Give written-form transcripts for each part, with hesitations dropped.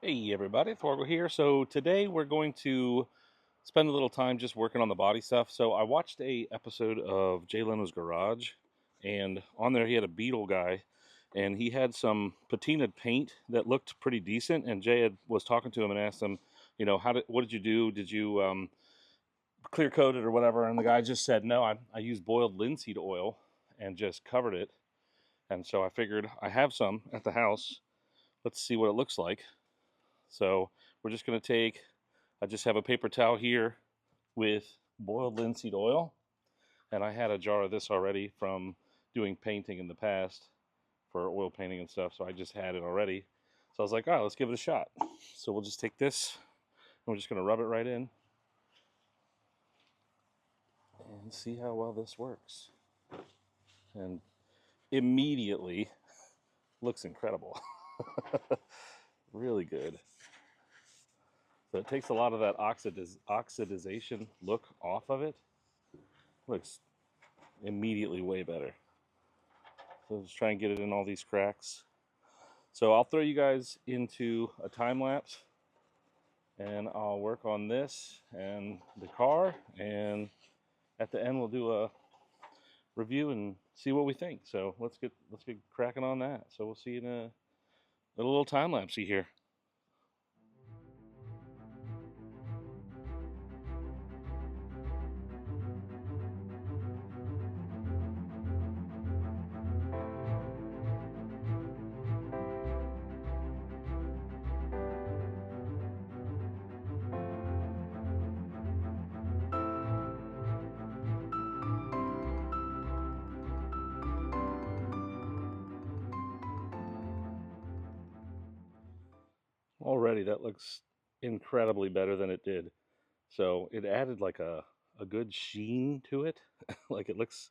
Hey everybody, Thwargle here. So today we're going to spend a little time just working on the body stuff. So I watched a episode of Jay Leno's Garage, and on there he had a Beetle guy, and he had some patinaed paint that looked pretty decent. And was talking to him and asked him, what did you do? Did you clear coat it or whatever? And the guy just said, no, I used boiled linseed oil and just covered it. And so I figured I have some at the house. Let's see what it looks like. So we're just going to I just have a paper towel here with boiled linseed oil. And I had a jar of this already from doing painting in the past for oil painting and stuff. So I just had it already. So I was like, all right, let's give it a shot. So we'll just take this and we're just going to rub it right in and see how well this works. And immediately looks incredible. Really good. So it takes a lot of that oxidization look off of it. Looks immediately way better. So let's try and get it in all these cracks. So I'll throw you guys into a time lapse and I'll work on this and the car, and at the end we'll do a review and see what we think. So let's get cracking on that. So we'll see you in a little time lapse here. Already that looks incredibly better than it did. So it added like a good sheen to it. Like it looks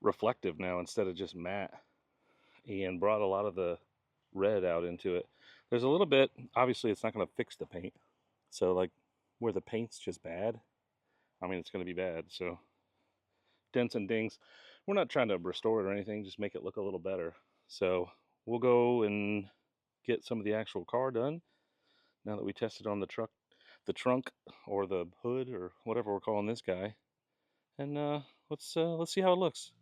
reflective now instead of just matte, and brought a lot of the red out into it. There's a little bit, obviously it's not going to fix the paint. So like where the paint's just bad, I mean it's going to be bad. So dents and dings, we're not trying to restore it or anything, just make it look a little better. So we'll go and get some of the actual car done now that we tested on the trunk or the hood or whatever we're calling this guy. And let's see how it looks.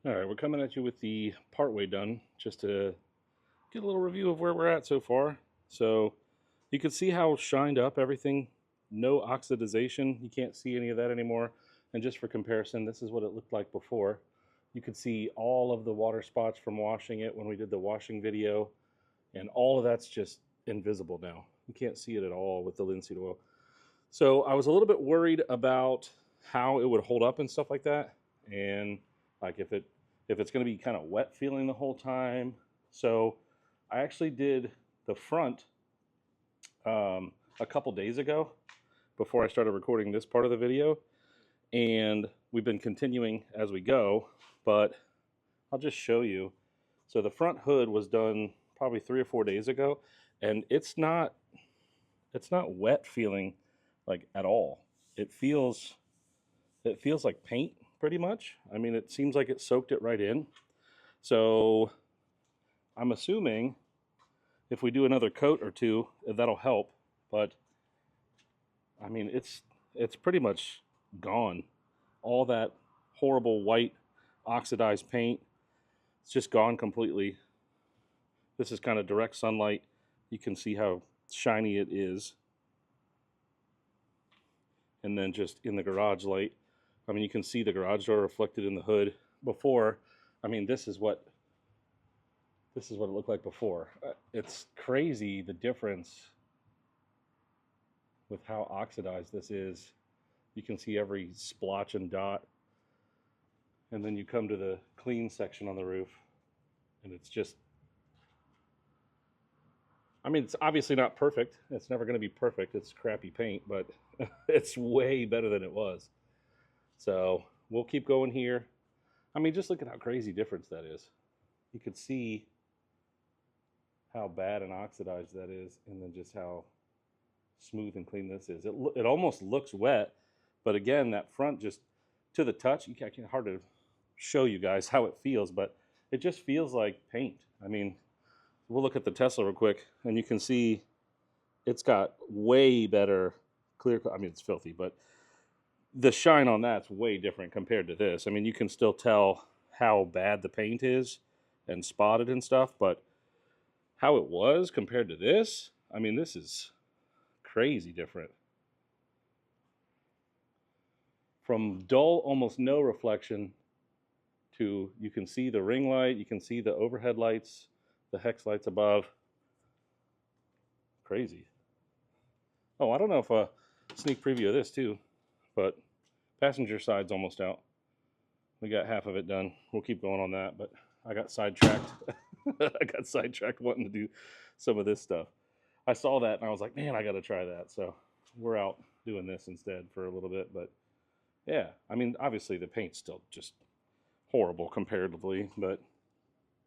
All right, we're coming at you with the partway done, just to get a little review of where we're at so far. So you can see how shined up everything, no oxidization. You can't see any of that anymore. And just for comparison, this is what it looked like before. You could see all of the water spots from washing it when we did the washing video, and all of that's just invisible now. You can't see it at all with the linseed oil. So I was a little bit worried about how it would hold up and stuff like that, and like if it's going to be kind of wet feeling the whole time. So I actually did the front a couple days ago before I started recording this part of the video, and we've been continuing as we go, but I'll just show you. So the front hood was done probably 3 or 4 days ago, and it's not wet feeling like at all. It feels like paint pretty much. I mean, it seems like it soaked it right in. So I'm assuming if we do another coat or two, that'll help. But I mean, it's pretty much gone. All that horrible white oxidized paint, it's just gone completely. This is kind of direct sunlight. You can see how shiny it is. And then just in the garage light, I mean, you can see the garage door reflected in the hood. Before, I mean, this is what it looked like before. It's crazy the difference with how oxidized this is. You can see every splotch and dot. And then you come to the clean section on the roof, and it's just, I mean, it's obviously not perfect. It's never going to be perfect. It's crappy paint, but it's way better than it was. So we'll keep going here. I mean, just look at how crazy difference that is. You could see how bad and oxidized that is, and then just how smooth and clean this is. It almost looks wet, but again, that front, just to the touch, I can't hard to show you guys how it feels, but it just feels like paint. I mean, we'll look at the Tesla real quick, and you can see it's got way better clear. I mean, it's filthy, but the shine on that's way different compared to this. I mean, you can still tell how bad the paint is and spotted and stuff, but how it was compared to this, I mean, this is crazy different. From dull, almost no reflection, to you can see the ring light, you can see the overhead lights, the hex lights above. Crazy. Oh, I don't know if a sneak preview of this too, but passenger side's almost out. We got half of it done. We'll keep going on that, but I got sidetracked. I got sidetracked wanting to do some of this stuff. I saw that and I was like, man, I got to try that. So we're out doing this instead for a little bit. But yeah, I mean, obviously the paint's still just horrible comparatively, but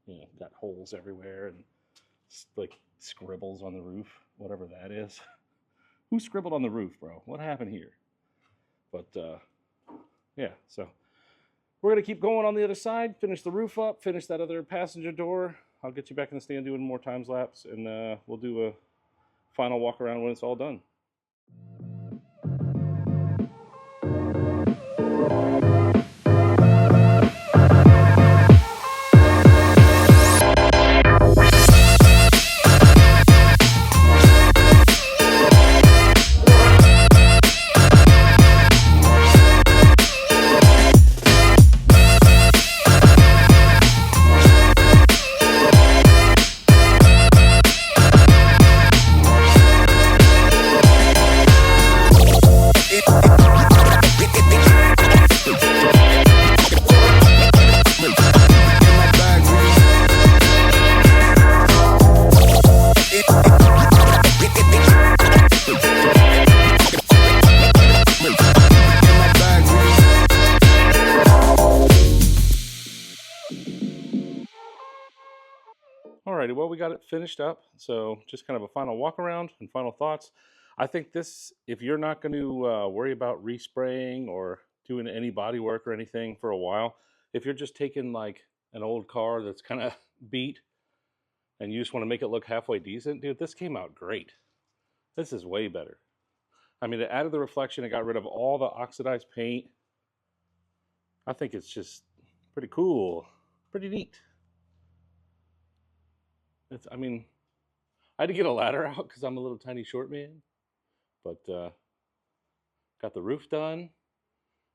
you know, got holes everywhere and like scribbles on the roof, whatever that is. Who scribbled on the roof, bro? What happened here? But yeah, so we're going to keep going on the other side, finish the roof up, finish that other passenger door. I'll get you back in the stand doing more time lapse, and we'll do a final walk around when it's all done. Alrighty, well, we got it finished up. So just kind of a final walk around and final thoughts. I think this, if you're not going to worry about respraying or doing any body work or anything for a while, if you're just taking like an old car that's kind of beat and you just want to make it look halfway decent, dude, this came out great. This is way better. I mean, it added the reflection. It got rid of all the oxidized paint. I think it's just Pretty cool. Pretty neat. I mean, I had to get a ladder out because I'm a little tiny short man, but got the roof done.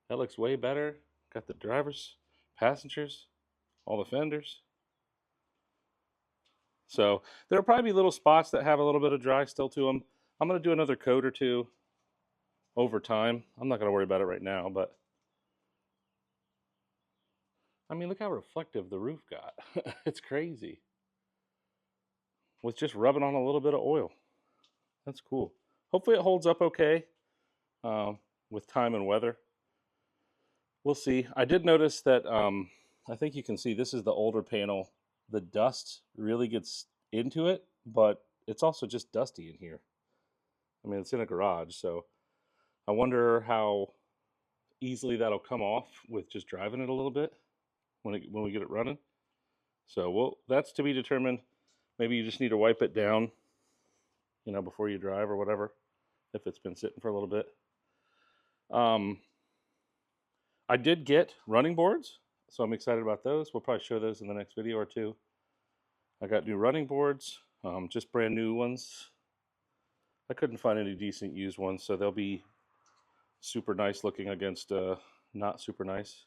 That looks way better. Got the drivers, passengers, all the fenders. So there'll probably be little spots that have a little bit of dry still to them. I'm going to do another coat or two over time. I'm not going to worry about it right now, but I mean, look how reflective the roof got. It's crazy. With just rubbing on a little bit of oil. That's cool. Hopefully it holds up okay with time and weather. We'll see. I did notice that I think you can see this is the older panel. The dust really gets into it, but it's also just dusty in here. I mean, it's in a garage, so I wonder how easily that'll come off with just driving it a little bit when we get it running. So that's to be determined. Maybe you just need to wipe it down, you know, before you drive or whatever, if it's been sitting for a little bit. I did get running boards, so I'm excited about those. We'll probably show those in the next video or two. I got new running boards, just brand new ones. I couldn't find any decent used ones, so they'll be super nice looking against not super nice.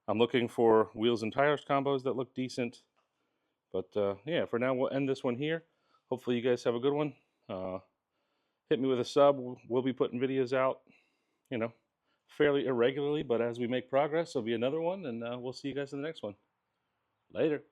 I'm looking for wheels and tires combos that look decent. But yeah, for now, we'll end this one here. Hopefully you guys have a good one. Hit me with a sub. We'll be putting videos out, you know, fairly irregularly, but as we make progress, there'll be another one, and we'll see you guys in the next one. Later.